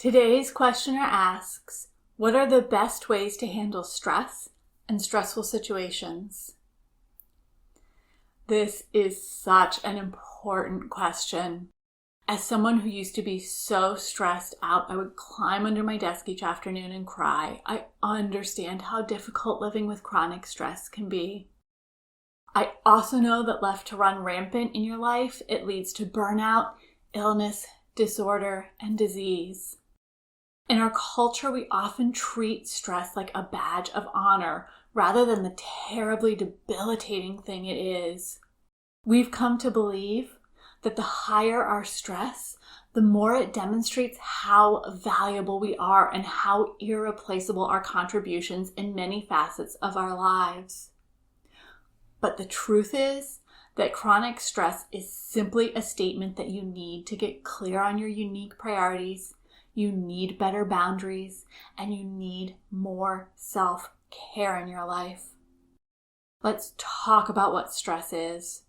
Today's questioner asks, what are the best ways to handle stress and stressful situations? This is such an important question. As someone who used to be so stressed out, I would climb under my desk each afternoon and cry. I understand how difficult living with chronic stress can be. I also know that left to run rampant in your life, it leads to burnout, illness, disorder, and disease. In our culture, we often treat stress like a badge of honor rather than the terribly debilitating thing it is. We've come to believe that the higher our stress, the more it demonstrates how valuable we are and how irreplaceable our contributions in many facets of our lives. But the truth is that chronic stress is simply a statement that you need to get clear on your unique priorities, you need better boundaries, and you need more self-care in your life. Let's talk about what stress is.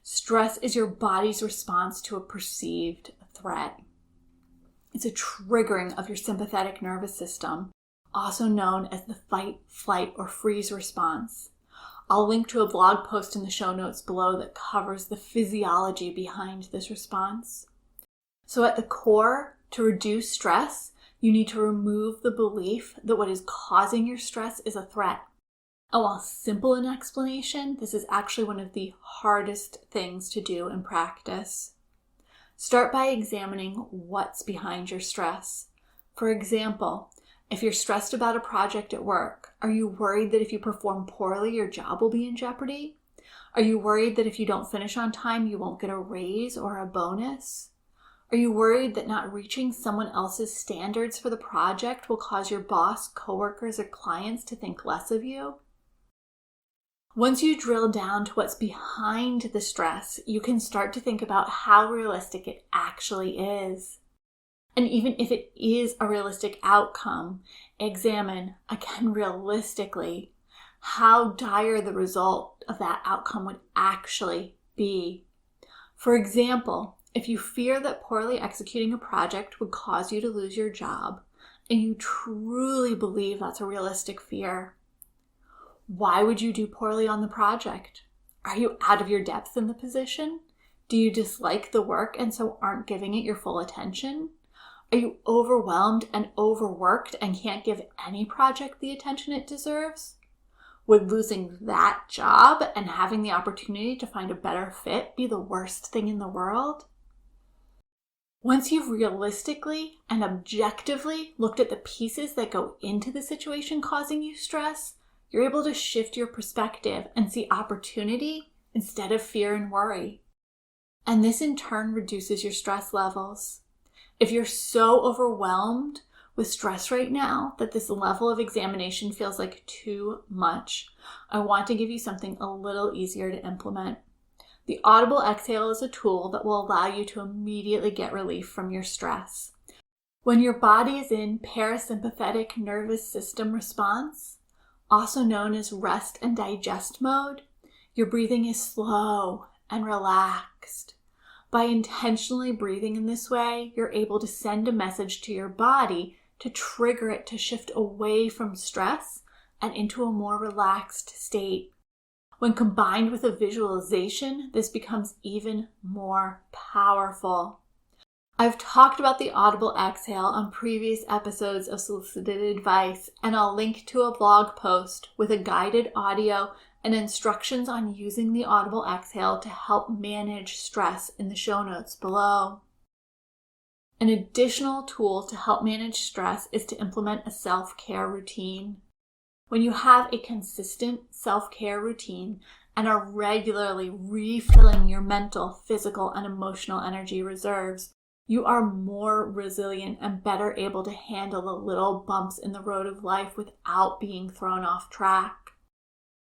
Stress is your body's response to a perceived threat. It's a triggering of your sympathetic nervous system, also known as the fight, flight, or freeze response. I'll link to a blog post in the show notes below that covers the physiology behind this response. So at the core, to reduce stress, you need to remove the belief that what is causing your stress is a threat. And while simple in explanation, this is actually one of the hardest things to do in practice. Start by examining what's behind your stress. For example, if you're stressed about a project at work, are you worried that if you perform poorly, your job will be in jeopardy? Are you worried that if you don't finish on time, you won't get a raise or a bonus? Are you worried that not reaching someone else's standards for the project will cause your boss, coworkers, or clients to think less of you? Once you drill down to what's behind the stress, you can start to think about how realistic it actually is. And even if it is a realistic outcome, examine, again realistically, how dire the result of that outcome would actually be. For example, if you fear that poorly executing a project would cause you to lose your job, and you truly believe that's a realistic fear, why would you do poorly on the project? Are you out of your depth in the position? Do you dislike the work and so aren't giving it your full attention? Are you overwhelmed and overworked and can't give any project the attention it deserves? Would losing that job and having the opportunity to find a better fit be the worst thing in the world? Once you've realistically and objectively looked at the pieces that go into the situation causing you stress, you're able to shift your perspective and see opportunity instead of fear and worry. And this in turn reduces your stress levels. If you're so overwhelmed with stress right now that this level of examination feels like too much, I want to give you something a little easier to implement. The Audible Exhale is a tool that will allow you to immediately get relief from your stress. When your body is in parasympathetic nervous system response, also known as rest and digest mode, your breathing is slow and relaxed. By intentionally breathing in this way, you're able to send a message to your body to trigger it to shift away from stress and into a more relaxed state. When combined with a visualization, this becomes even more powerful. I've talked about the Audible Exhale on previous episodes of Solicited advice, and I'll link to a blog post with a guided audio and instructions on using the Audible Exhale to help manage stress in the show notes below. An additional tool to help manage stress is to implement a self-care routine. When you have a consistent self-care routine and are regularly refilling your mental, physical, and emotional energy reserves, you are more resilient and better able to handle the little bumps in the road of life without being thrown off track.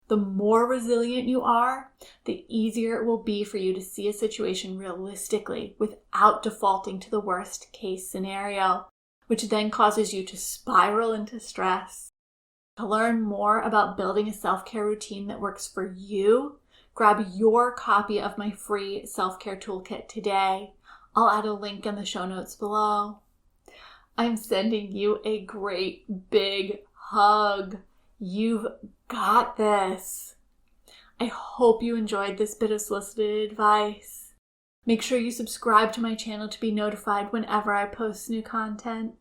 The more resilient you are, the easier it will be for you to see a situation realistically without defaulting to the worst case scenario, which then causes you to spiral into stress. To learn more about building a self-care routine that works for you, grab your copy of my free self-care toolkit today. I'll add a link in the show notes below. I'm sending you a great big hug. You've got this. I hope you enjoyed this bit of solicited advice. Make sure you subscribe to my channel to be notified whenever I post new content.